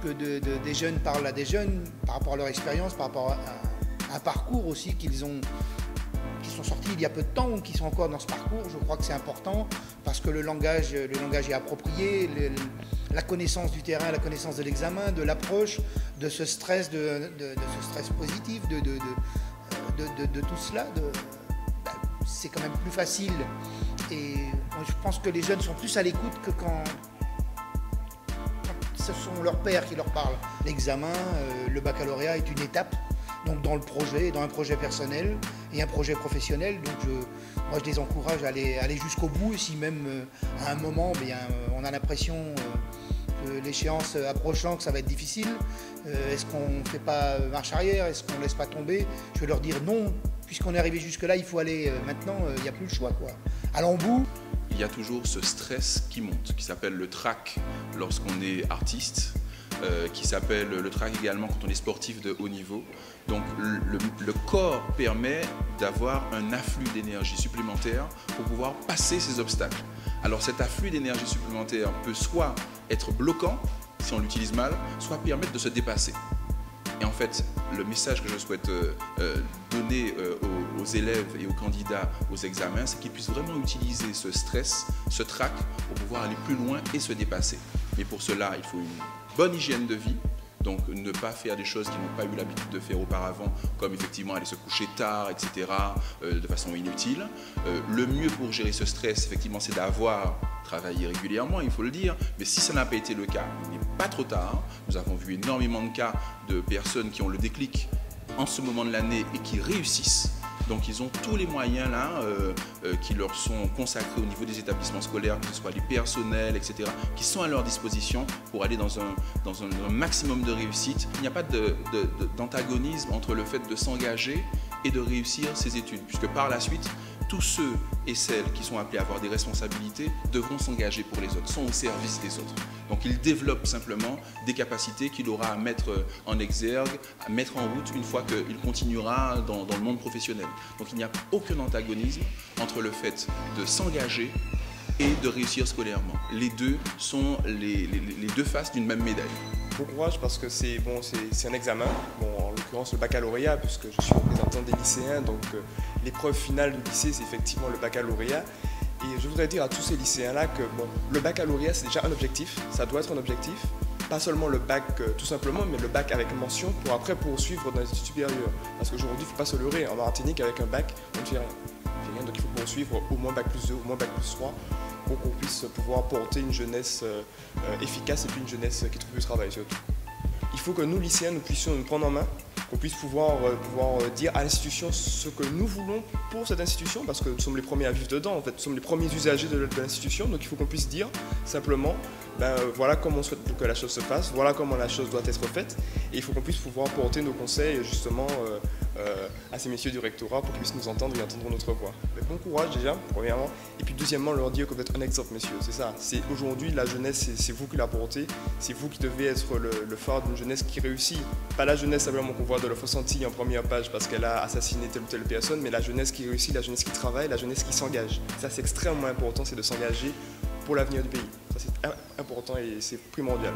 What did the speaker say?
que des jeunes parlent à des jeunes par rapport à leur expérience, par rapport à un parcours aussi qui sont sortis il y a peu de temps ou qui sont encore dans ce parcours. Je crois que c'est important parce que le langage est approprié, la connaissance du terrain, la connaissance de l'examen, de l'approche, de ce stress, de ce stress positif, de tout cela. C'est quand même plus facile et je pense que les jeunes sont plus à l'écoute que quand ce sont leurs pairs qui leur parlent. L'examen, le baccalauréat est une étape donc dans un projet personnel et un projet professionnel. Donc moi je les encourage à aller jusqu'au bout, si même à un moment on a l'impression que l'échéance approchant, que ça va être difficile. Est-ce qu'on ne fait pas marche arrière? Est-ce qu'on ne laisse pas tomber? Je vais leur dire non, puisqu'on est arrivé jusque-là, il faut aller maintenant, il n'y a plus le choix, quoi. Allons au bout. Il y a toujours ce stress qui monte, qui s'appelle le trac lorsqu'on est artiste, qui s'appelle le trac également quand on est sportif de haut niveau. Donc le corps permet d'avoir un afflux d'énergie supplémentaire pour pouvoir passer ces obstacles. Alors cet afflux d'énergie supplémentaire peut soit être bloquant, si on l'utilise mal, soit permettre de se dépasser. Et en fait, le message que je souhaite donner aux élèves et aux candidats aux examens, c'est qu'ils puissent vraiment utiliser ce stress, ce trac, pour pouvoir aller plus loin et se dépasser. Mais pour cela, il faut une bonne hygiène de vie, donc ne pas faire des choses qu'ils n'ont pas eu l'habitude de faire auparavant, comme effectivement aller se coucher tard, etc., de façon inutile. Le mieux pour gérer ce stress, effectivement, c'est d'avoir travaillé régulièrement, il faut le dire, mais si ça n'a pas été le cas, il n'est pas trop tard. Nous avons vu énormément de cas de personnes qui ont le déclic en ce moment de l'année et qui réussissent. Donc ils ont tous les moyens là qui leur sont consacrés au niveau des établissements scolaires, que ce soit les personnels, etc., qui sont à leur disposition pour aller dans un maximum de réussite. Il n'y a pas d'antagonisme entre le fait de s'engager et de réussir ses études, puisque par la suite, tous ceux et celles qui sont appelés à avoir des responsabilités devront s'engager pour les autres, sont au service des autres. Donc il développe simplement des capacités qu'il aura à mettre en exergue, à mettre en route une fois qu'il continuera dans le monde professionnel. Donc il n'y a aucun antagonisme entre le fait de s'engager et de réussir scolairement. Les deux sont les deux faces d'une même médaille. Bon courage parce que c'est un examen, en l'occurrence le baccalauréat, puisque je suis représentant des lycéens, donc l'épreuve finale du lycée c'est effectivement le baccalauréat. Et je voudrais dire à tous ces lycéens-là que le baccalauréat c'est déjà un objectif, ça doit être un objectif, pas seulement le bac tout simplement, mais le bac avec mention pour après poursuivre dans les études supérieures. Parce qu'aujourd'hui, il ne faut pas se leurrer, en Martinique avec un bac, on ne fait rien. Donc il faut poursuivre au moins bac plus 2, au moins bac plus 3, pour qu'on puisse pouvoir porter une jeunesse efficace et puis une jeunesse qui trouve du travail surtout. Il faut que nous, lycéens, nous puissions nous prendre en main, qu'on puisse pouvoir dire à l'institution ce que nous voulons pour cette institution, parce que nous sommes les premiers à vivre dedans, en fait, nous sommes les premiers usagers de l'institution, donc il faut qu'on puisse dire simplement, voilà comment on souhaite que la chose se fasse, voilà comment la chose doit être faite, et il faut qu'on puisse pouvoir porter nos conseils justement à ces messieurs du rectorat pour qu'ils puissent nous entendre et entendre notre voix. Mais bon courage déjà, premièrement, et puis deuxièmement, leur dire que vous êtes un exemple, messieurs, c'est ça. C'est aujourd'hui la jeunesse, c'est vous qui la portez, c'est vous qui devez être le phare d'une jeunesse qui réussit. Pas la jeunesse simplement qu'on voit de la Fausse-Antilles en première page parce qu'elle a assassiné telle ou telle personne, mais la jeunesse qui réussit, la jeunesse qui travaille, la jeunesse qui s'engage. Ça c'est extrêmement important, c'est de s'engager pour l'avenir du pays. Ça c'est important et c'est primordial.